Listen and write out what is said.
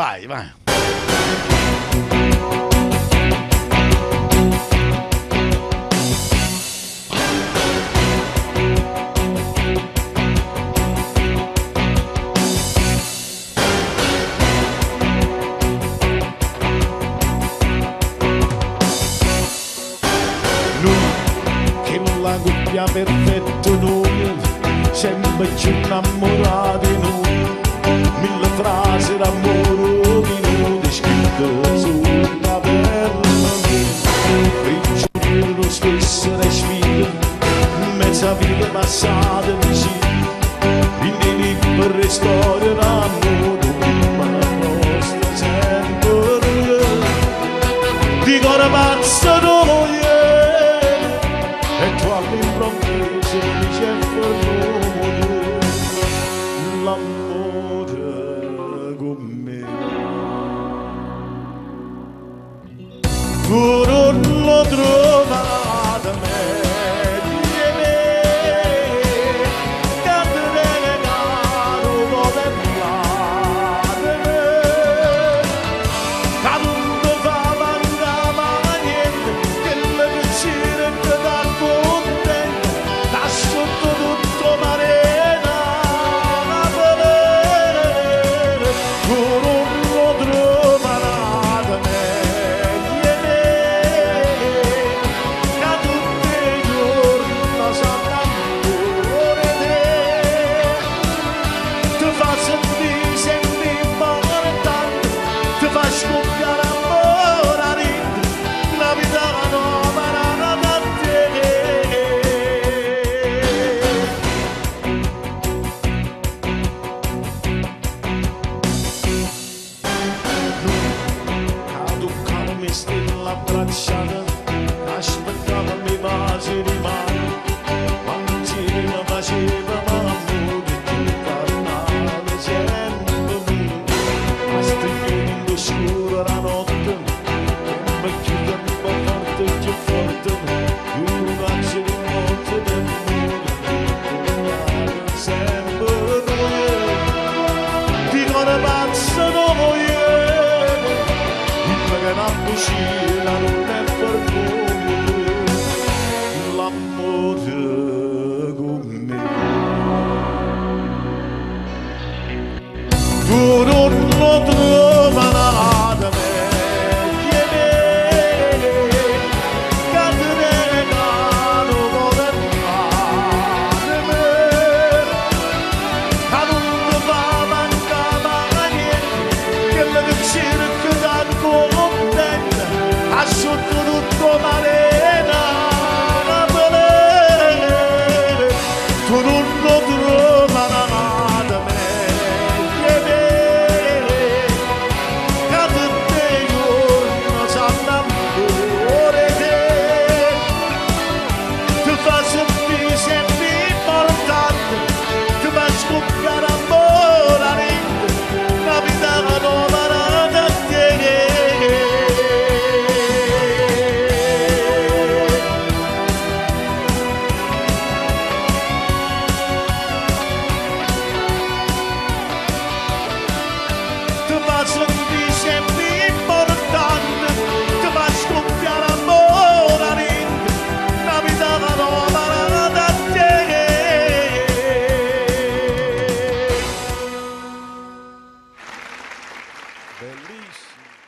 Vai, vai. La coppia perfetta noi, sempre più innamorati noi, mille frasi d'amore minuti scritte sulla perla grigio lo stesso respiro, mezza vita passata vicino, in libere storie d'amore, ma la nostra sempre di cuore pazzo noi. E tu all'improvviso dice l'amore con me. Tu non lo trovi da me. Abbracciata, aspettava mi vasi di mano, quando ci mi faceva amore, tu parlavi sempre mio, a stringere in scuro la notte, mi chiude un po' forte, più forte, un bacio di morte del mondo, sempre noi, di cuore pazzo noi, che la cucina non è per voi, l'amore con me. Tu non lo trovi da me. Bellissimo.